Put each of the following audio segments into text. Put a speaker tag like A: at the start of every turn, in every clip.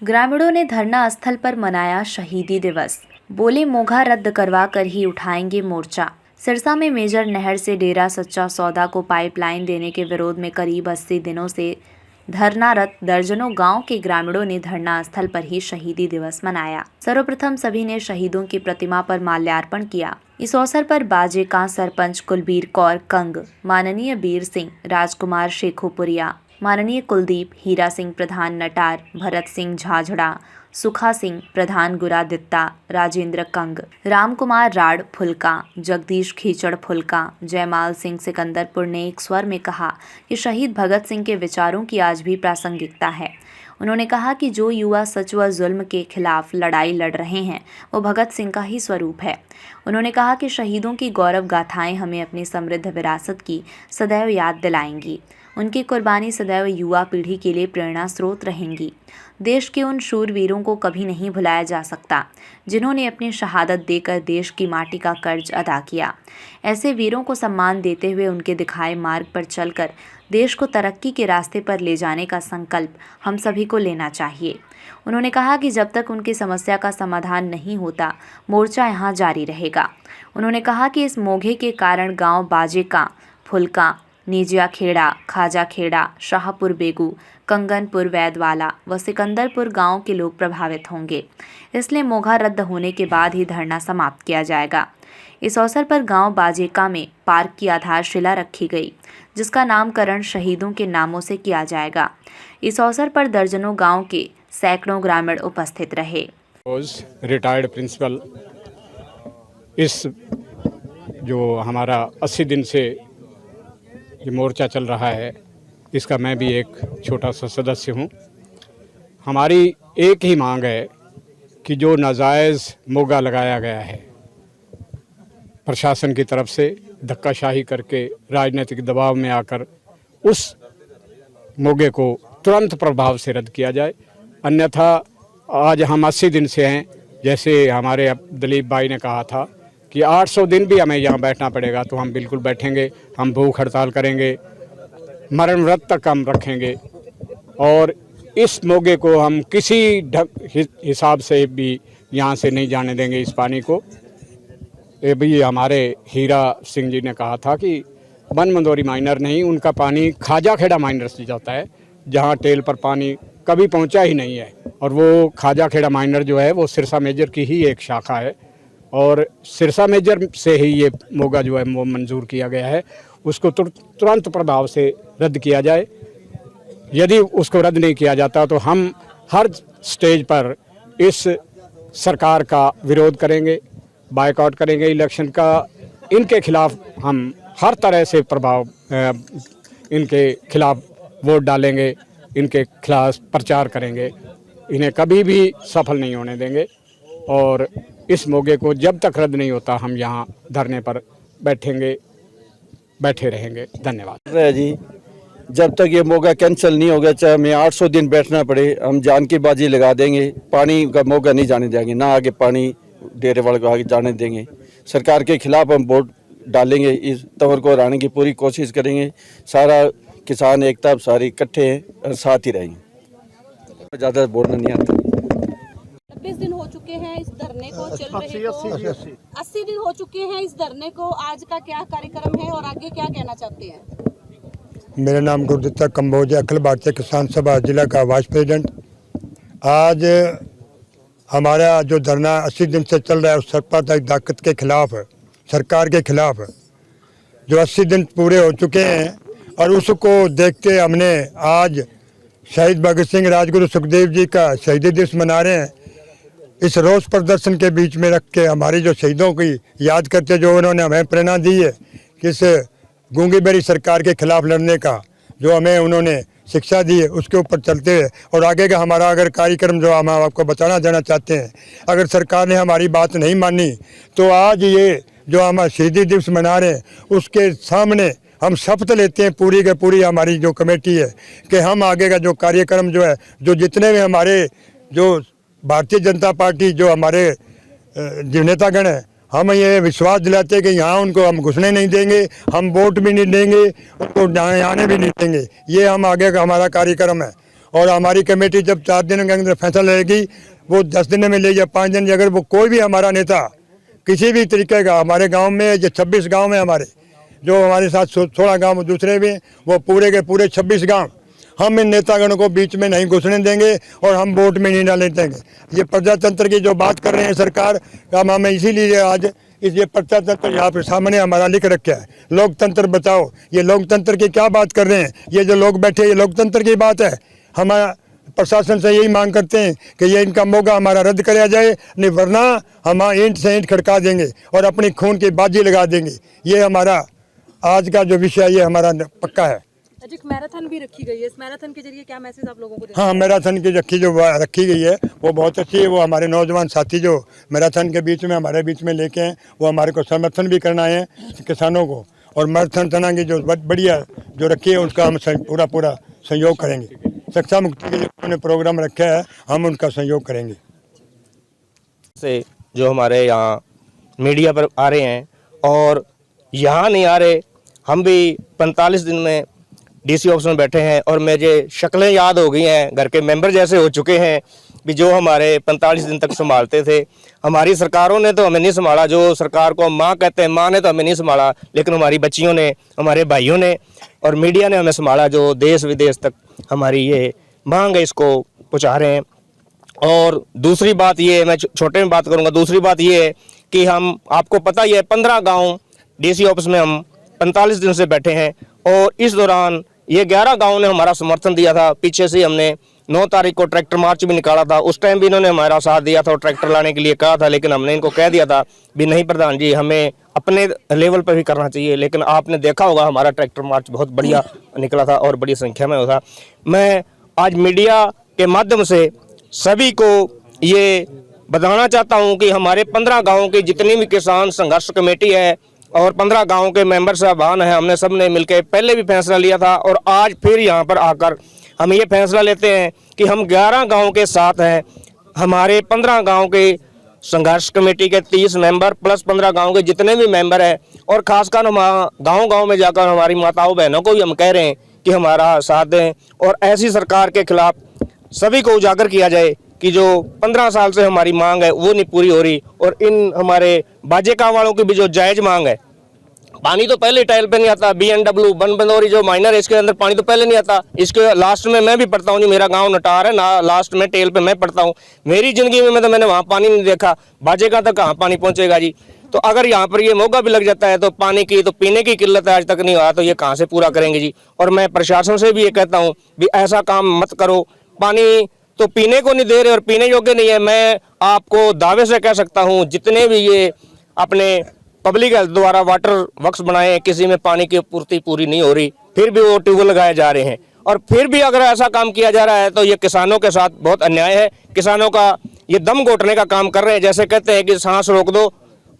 A: ग्रामीणों ने धरना स्थल पर मनाया शहीदी दिवस। बोले मोघा रद्द करवा कर ही उठाएंगे मोर्चा। सिरसा में मेजर नहर से डेरा सच्चा सौदा को पाइपलाइन देने के विरोध में करीब 80 दिनों से धरनारत दर्जनों गांव के ग्रामीणों ने धरना स्थल पर ही शहीदी दिवस मनाया। सर्वप्रथम सभी ने शहीदों की प्रतिमा पर माल्यार्पण किया। इस अवसर पर बाजे का सरपंच कुलबीर कौर कंग, माननीय बीर सिंह, राजकुमार शेखोपुरिया, माननीय कुलदीप, हीरा सिंह प्रधान नटार, भरत सिंह झाझड़ा, सुखा सिंह प्रधान गुरादित्ता, राजेंद्र कंग, रामकुमार राड फुलका, जगदीश खीचड़ फुलका, जयमाल सिंह सिकंदरपुर ने एक स्वर में कहा कि शहीद भगत सिंह के विचारों की आज भी प्रासंगिकता है। उन्होंने कहा कि जो युवा सच व जुल्म के खिलाफ लड़ाई लड़ रहे हैं वो भगत सिंह का ही स्वरूप है। उन्होंने कहा कि शहीदों की गौरव गाथाएं हमें अपनी समृद्ध विरासत की सदैव याद दिलाएंगी। उनकी कुर्बानी सदैव युवा पीढ़ी के लिए प्रेरणा स्रोत रहेंगी। देश के उन शूरवीरों को कभी नहीं भुलाया जा सकता जिन्होंने अपनी शहादत देकर देश की माटी का कर्ज अदा किया। ऐसे वीरों को सम्मान देते हुए उनके दिखाए मार्ग पर चलकर देश को तरक्की के रास्ते पर ले जाने का संकल्प हम सभी को लेना चाहिए। उन्होंने कहा कि जब तक उनकी समस्या का समाधान नहीं होता, मोर्चा यहाँ जारी रहेगा। उन्होंने कहा कि इस मोघे के कारण गांव बाजेका, फुलका, निजिया खेड़ा, खाजा खेड़ा, शाहपुर बेगू, कंगनपुर वैदवाला व सिकंदरपुर गांव के लोग प्रभावित होंगे। इसलिए मोघा रद्द होने के बाद ही धरना समाप्त किया जाएगा। इस अवसर पर गांव बाजेका में पार्क की आधारशिला रखी गई, जिसका नामकरण शहीदों के नामों से किया जाएगा। इस अवसर पर दर्जनों गांव के सैकड़ों ग्रामीण उपस्थित रहे।
B: रिटायर्ड प्रिंसिपल, इस जो हमारा 80 दिन से ये मोर्चा चल रहा है, इसका मैं भी एक छोटा सा सदस्य हूँ। हमारी एक ही मांग है कि जो नाजायज़ मोगा लगाया गया है प्रशासन की तरफ से, धक्काशाही करके राजनीतिक दबाव में आकर, उस मोगे को तुरंत प्रभाव से रद्द किया जाए। अन्यथा आज हम 80 दिन से हैं, जैसे हमारे दिलीप भाई ने कहा था कि 800 दिन भी हमें यहाँ बैठना पड़ेगा तो हम बिल्कुल बैठेंगे। हम भूख हड़ताल करेंगे, मरण व्रत तक हम रखेंगे और इस मोगे को हम किसी हिसाब से भी यहाँ से नहीं जाने देंगे। इस पानी को, ये भी हमारे हीरा सिंह जी ने कहा था कि बन मंदोरी माइनर नहीं, उनका पानी खाजा खेड़ा माइनर से जाता है, जहाँ टेल पर पानी कभी पहुँचा ही नहीं है। और वो खाजा खेड़ा माइनर जो है वो सिरसा मेजर की ही एक शाखा है और सिरसा मेजर से ही ये मोगा जो है वो मंजूर किया गया है। उसको तुरंत प्रभाव से रद्द किया जाए। यदि उसको रद्द नहीं किया जाता तो हम हर स्टेज पर इस सरकार का विरोध करेंगे, बायकॉट करेंगे इलेक्शन का। इनके खिलाफ हम हर तरह से इनके खिलाफ वोट डालेंगे, इनके खिलाफ प्रचार करेंगे। इन्हें कभी भी सफल नहीं होने देंगे और इस मोगे को जब तक रद्द नहीं होता हम यहाँ धरने पर बैठे रहेंगे। धन्यवाद
C: जी। जब तक ये मोगा कैंसिल नहीं होगा, चाहे हमें 800 दिन बैठना पड़े, हम जान की बाजी लगा देंगे। पानी का मोगा नहीं जाने देंगे, ना आगे पानी डेरे वाले को आगे जाने देंगे। सरकार के खिलाफ हम वोट डालेंगे, इस तंवर को हराने की पूरी कोशिश करेंगे। सारा किसान एकता सारी इकट्ठे हैं और साथ ही रहेंगे। ज़्यादा बोलना नहीं आता।
D: 20 दिन हो चुके हैं इस धरने को चल रहे को, 80 दिन हो चुके हैं इस धरने को। आज का क्या कार्यक्रम है और आगे क्या कहना चाहते हैं?
E: मेरा नाम गुरदित्ता कंबोज है, अखिल भारतीय किसान सभा जिला का वाइस प्रेसिडेंट। आज हमारा जो धरना 80 दिन से चल रहा है उस सरकार ताकत के खिलाफ है, सरकार के खिलाफ है। जो 80 दिन पूरे हो चुके हैं और उसको देखते हमने आज शहीद भगत सिंह, राजगुरु सुखदेव जी का शहीदी दिवस मना रहे हैं। इस रोष प्रदर्शन के बीच में रख के हमारी जो शहीदों की याद करते, जो उन्होंने हमें प्रेरणा दी है कि इस गूंगी बेरी सरकार के खिलाफ लड़ने का, जो हमें उन्होंने शिक्षा दी है, उसके ऊपर चलते हुए और आगे का हमारा अगर कार्यक्रम जो हम आपको बताना देना चाहते हैं, अगर सरकार ने हमारी बात नहीं मानी तो आज ये जो हम शहीदी दिवस मना रहे हैं उसके सामने हम शपथ लेते हैं, पूरी के पूरी हमारी जो कमेटी है, कि हम आगे का जो कार्यक्रम जो है, जो जितने भी हमारे जो भारतीय जनता पार्टी जो हमारे जो नेतागण हैं, हम ये विश्वास दिलाते हैं कि यहाँ उनको हम घुसने नहीं देंगे, हम वोट भी नहीं देंगे, उनको आने भी नहीं देंगे। ये हम आगे का हमारा कार्यक्रम है और हमारी कमेटी जब 4 दिनों के अंदर फैसला लेगी, वो 10 दिन में ले या 5 दिन, अगर वो कोई भी हमारा नेता किसी भी तरीके का, हमारे गांव में जो 26 गांव में हमारे, जो हमारे साथ 16 गांव दूसरे भी, वो पूरे के पूरे 26 गांव हम इन नेतागणों को बीच में नहीं घुसने देंगे और हम वोट में नहीं डालने देंगे। ये प्रजातंत्र की जो बात कर रहे हैं सरकार, हमें इसीलिए आज ये प्रजातंत्र यहाँ पे सामने हमारा लिख रखा है, लोकतंत्र बचाओ। ये लोकतंत्र की क्या बात कर रहे हैं? ये जो लोग बैठे, ये लोकतंत्र की बात है। हमारा प्रशासन से यही मांग करते हैं कि ये इनका मौका हमारा रद्द कराया जाए, नहीं वरना हम ईंट से ईंट खड़का देंगे और अपनी खून की बाजी लगा देंगे। ये हमारा आज का जो विषय, ये हमारा पक्का है।
F: एक मैराथन भी रखी गई है, इस मैराथन के जरिए क्या मैसेज आप लोगों को देना?
E: हाँ, मैराथन की रखी गई है वो बहुत अच्छी है। वो हमारे नौजवान साथी जो मैराथन के बीच में हमारे बीच में लेके हैं, वो हमारे को समर्थन भी करना है किसानों को, और मैराथन तना की जो बढ़िया जो रखी है उसका हम पूरा सहयोग करेंगे। शिक्षा मुक्ति के जो उन्होंने प्रोग्राम रखा है, हम उनका सहयोग करेंगे।
G: से जो हमारे यहाँ मीडिया पर आ रहे हैं और यहाँ नहीं आ रहे, हम भी 45 दिन में डीसी ऑफिस में बैठे हैं और मुझे शक्लें याद हो गई हैं, घर के मेंबर जैसे हो चुके हैं भी जो हमारे 45 दिन तक संभालते थे। हमारी सरकारों ने तो हमें नहीं संभाला, जो सरकार को हम माँ कहते हैं, माँ ने तो हमें नहीं संभाला, लेकिन हमारी बच्चियों ने, हमारे भाइयों ने और मीडिया ने हमें संभाला, जो देश विदेश तक हमारी ये मांग है इसको पहुँचा रहे हैं। और दूसरी बात ये, मैं छोटे में बात करूँगा, दूसरी बात ये है कि हम, आपको पता ही है, 15 गाँव डीसी ऑफिस में हम 45 दिन से बैठे हैं और इस दौरान ये 11 गाँव ने हमारा समर्थन दिया था। पीछे से हमने 9 तारीख को ट्रैक्टर मार्च भी निकाला था, उस टाइम भी इन्होंने हमारा साथ दिया था और ट्रैक्टर लाने के लिए कहा था, लेकिन हमने इनको कह दिया था भी नहीं प्रधान जी, हमें अपने लेवल पर भी करना चाहिए। लेकिन आपने देखा होगा हमारा ट्रैक्टर मार्च बहुत बढ़िया निकला था और बड़ी संख्या में था। मैं आज मीडिया के माध्यम से सभी को ये बताना चाहता हूँ कि हमारे 15 गाँव की जितनी भी किसान संघर्ष कमेटी है और 15 गाँव के मेंबर साहबान हैं, हमने सब ने मिलकर पहले भी फैसला लिया था और आज फिर यहाँ पर आकर हम ये फैसला लेते हैं कि हम 11 गाँव के साथ हैं। हमारे 15 गाँव के संघर्ष कमेटी के 30 मेंबर प्लस 15 गाँव के जितने भी मेंबर हैं, और खासकर हम गाँव में जाकर हमारी माताओं बहनों को भी हम कह रहे हैं कि हमारा साथ दें और ऐसी सरकार के खिलाफ सभी को उजागर किया जाए कि जो 15 साल से हमारी मांग है वो नहीं पूरी हो रही। और इन हमारे बाजेका वालों की भी जो जायज मांग है, पानी तो पहले टाइल पे नहीं आता, BNW बनबंदौरी जो माइनर है इसके अंदर पानी तो पहले नहीं आता, इसके लास्ट में मैं भी पढ़ता हूँ जी, मेरा गांव नटार है ना, लास्ट में टेल पे मैं पढ़ता हूँ। मेरी जिंदगी में मैंने वहाँ पानी नहीं देखा, बाजेका तक कहाँ पानी पहुँचेगा जी। तो अगर यहाँ पर ये मौका भी लग जाता है तो पानी की तो पीने की किल्लत आज तक नहीं हुआ, तो ये कहाँ से पूरा करेंगे जी। और मैं प्रशासन से भी ये कहता हूँ भी ऐसा काम मत करो, पानी तो पीने को नहीं दे रहे और पीने योग्य नहीं है। मैं आपको दावे से कह सकता हूँ जितने भी ये अपने पब्लिक हेल्थ द्वारा वाटर वर्क्स बनाए, किसी में पानी की पूर्ति पूरी नहीं हो रही, फिर भी वो ट्यूबवेल लगाए जा रहे हैं। और फिर भी अगर ऐसा काम किया जा रहा है तो ये किसानों के साथ बहुत अन्याय है। किसानों का ये दम घोटने का काम कर रहे हैं। जैसे कहते हैं कि सांस रोक दो,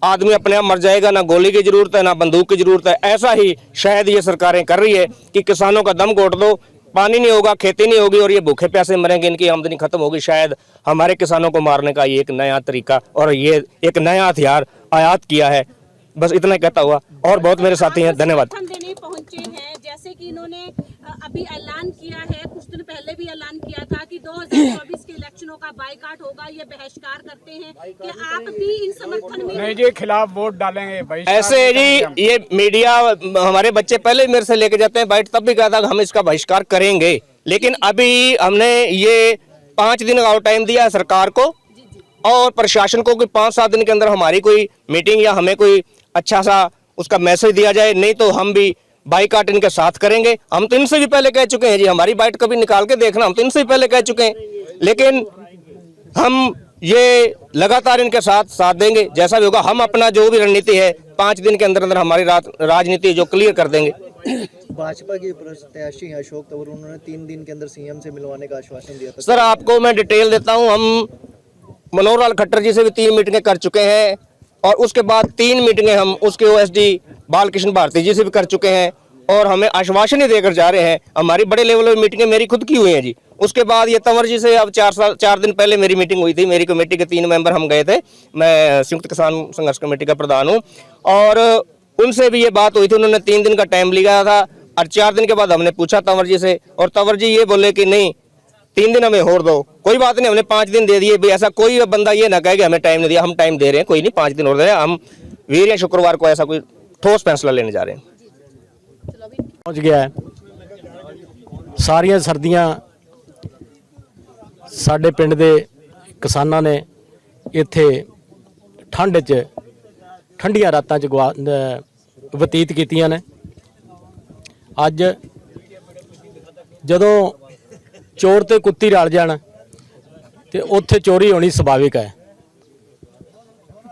G: आदमी अपने आप मर जाएगा, ना गोली की जरूरत है ना बंदूक की जरूरत है। ऐसा ही शायद ये सरकारें कर रही है कि किसानों का दम घोट दो, पानी नहीं होगा, खेती नहीं होगी और ये भूखे प्यासे मरेंगे, इनकी आमदनी खत्म होगी। शायद हमारे किसानों को मारने का ये एक नया तरीका और ये एक नया हथियार आयात किया है। बस इतना कहता हुआ, और बहुत मेरे साथी हैं, धन्यवाद।
D: देने पहुंचे हैं, जैसे कि इन्होंने अभी ऐलान किया है, कुछ दिन पहले भी ऐलान किया था कि 2024 के इलेक्शनों का बायकॉट होगा, ये बहिष्कार करते हैं कि आप भी इन समर्थन में
B: नहीं जी, खिलाफ वोट डालेंगे।
G: ऐसे जी ये मीडिया, हमारे बच्चे पहले मेरे से लेके जाते हैं बाइट, तब भी कहा था कि हम इसका बहिष्कार करेंगे, लेकिन अभी हमने ये 5 दिन का और टाइम दिया है सरकार को और प्रशासन को कि 5-7 दिन के अंदर हमारी कोई मीटिंग या हमें कोई अच्छा सा उसका मैसेज दिया जाए, नहीं तो हम भी बाइकॉट इनके साथ करेंगे। हम तो इनसे भी पहले कह चुके हैं जी, हमारी बाइट कभी निकाल के देखना, हम तो इनसे भी पहले कह चुके हैं, लेकिन हम ये लगातार इनके साथ देंगे। जैसा भी होगा हम अपना जो भी रणनीति है 5 दिन के अंदर अंदर हमारी राजनीति जो क्लियर कर देंगे।
H: भाजपा के प्रत्याशी अशोक तंवर, उन्होंने 3 दिन के अंदर सीएम से मिलवाने का आश्वासन दिया था।
G: सर आपको मैं डिटेल देता हूँ, हम मनोहर लाल खट्टर जी से भी 3 मीटिंगें कर चुके हैं और उसके बाद 3 मीटिंगें हम उसके OSD बालकृष्ण भारती जी से भी कर चुके हैं और हमें आश्वासन ही देकर जा रहे हैं। हमारी बड़े लेवल पर मीटिंगें मेरी खुद की हुई हैं जी। उसके बाद ये तंवर जी से अब 4 दिन पहले मेरी मीटिंग हुई थी, मेरी कमेटी के 3 मेंबर हम गए थे, मैं संयुक्त किसान संघर्ष कमेटी का प्रधान हूँ, और उनसे भी ये बात हुई थी। उन्होंने 3 दिन का टाइम लिया था और 4 दिन के बाद हमने पूछा तंवर जी से और तंवर जी ये बोले कि नहीं 3 दिन हमें और दो, कोई बात नहीं, हमने 5 दिन दे दिए भी। ऐसा कोई बंदा ये ना कहे कि हमें टाइम नहीं दिया, हम टाइम दे रहे हैं, कोई नहीं, 5 दिन और दे रहे हैं। हम वीर या शुक्रवार को ऐसा कोई ठोस फैसला लेने जा रहे हैं।
I: पहुंच गया है सारियां सर्दियां ਸਾਡੇ ਪਿੰਡ ਦੇ ਕਿਸਾਨਾਂ ਨੇ ਇੱਥੇ ਠੰਡ 'ਚ ਠੰਡੀਆਂ ਰਾਤਾਂ 'ਚ ਬਤੀਤ ਕੀਤੀਆਂ ਨੇ। ਅੱਜ ਜਦੋਂ ਚੋਰ ਤੇ ਕੁੱਤੀ ਰਲ ਜਾਣ ਤੇ ਉੱਥੇ ਚੋਰੀ ਹੋਣੀ ਸੁਭਾਵਿਕ ਹੈ।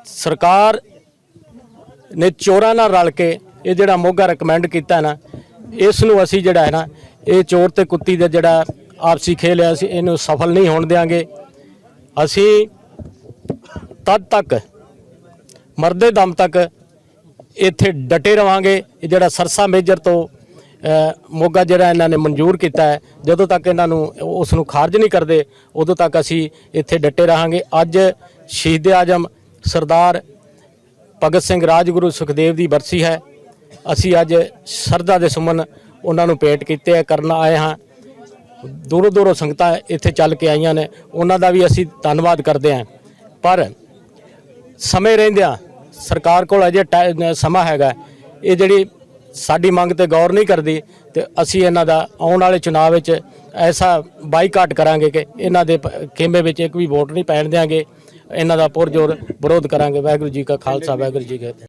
I: ਸਰਕਾਰ ਨੇ ਚੋਰਾਂ ਨਾਲ ਰਲ ਕੇ ਇਹ ਜਿਹੜਾ ਮੋਗਾ ਰეკਮੈਂਡ ਕੀਤਾ ਨਾ, ਇਸ ਨੂੰ ਅਸੀਂ ਜਿਹੜਾ ਹੈ ਨਾ, ਇਹ ਚੋਰ ਤੇ ਕੁੱਤੀ ਦਾ ਜਿਹੜਾ ਆਪਸੀ ਖੇਲ ਹੈ, ਅਸੀਂ ਇਹਨੂੰ ਸਫਲ ਨਹੀਂ ਹੋਣ ਦੇਵਾਂਗੇ। ਅਸੀਂ ਤਦ ਤੱਕ ਮਰਦੇ ਦਮ ਤੱਕ ਇੱਥੇ ਡਟੇ ਰਵਾਂਗੇ। ਇਹ ਜਿਹੜਾ ਸਰਸਾ ਮੇਜਰ ਤੋਂ ਮੋਗਾ ਜਿਹੜਾ ਇਹਨਾਂ ਨੇ ਮਨਜ਼ੂਰ ਕੀਤਾ ਹੈ, ਜਦੋਂ ਤੱਕ ਇਹਨਾਂ ਨੂੰ ਉਸ ਨੂੰ ਖਾਰਜ ਨਹੀਂ ਕਰਦੇ, ਉਦੋਂ ਤੱਕ ਅਸੀਂ ਇੱਥੇ ਡਟੇ ਰਹਾਂਗੇ। ਅੱਜ ਸ਼ਹੀਦ ਆਜ਼ਮ ਸਰਦਾਰ ਭਗਤ ਸਿੰਘ ਰਾਜਗੁਰੂ ਸੁਖਦੇਵ ਦੀ ਬਰਸੀ ਹੈ। ਅਸੀਂ ਅੱਜ ਸ਼ਰਧਾ ਦੇ ਸੁਮਨ ਉਹਨਾਂ ਨੂੰ ਭੇਟ ਕੀਤੇ ਕਰਨ ਆਏ ਹਾਂ। ਦੂਰੋਂ ਦੂਰੋਂ ਸੰਗਤਾਂ ਇੱਥੇ ਚੱਲ ਕੇ ਆਈਆਂ ਨੇ, ਉਹਨਾਂ ਦਾ ਵੀ ਅਸੀਂ ਧੰਨਵਾਦ ਕਰਦੇ ਹਾਂ। ਪਰ ਸਮੇਂ ਰਹਿੰਦਿਆਂ ਸਰਕਾਰ ਕੋਲ ਅਜੇ ਸਮਾਂ ਹੈਗਾ, ਇਹ ਜਿਹੜੀ ਸਾਡੀ ਮੰਗ ਤੇ ਗੌਰ ਨਹੀਂ ਕਰਦੀ ਤੇ ਅਸੀਂ ਇਹਨਾਂ ਦਾ ਆਉਣ ਵਾਲੇ ਚੁਣਾਵ ਵਿੱਚ ਐਸਾ ਬਾਈਕਾਟ ਕਰਾਂਗੇ ਕਿ ਇਹਨਾਂ ਦੇ ਖੇਮੇ ਵਿੱਚ ਇੱਕ ਵੀ ਵੋਟ ਨਹੀਂ ਪੈਣ ਦਿਆਂਗੇ। ਇਹਨਾਂ ਦਾ ਪੁਰਜ਼ੋਰ ਵਿਰੋਧ ਕਰਾਂਗੇ। ਵਾਹਿਗੁਰੂ ਜੀ ਕਾ ਖਾਲਸਾ, ਵਾਹਿਗੁਰੂ ਜੀ ਕੀ ਫਤਿਹ।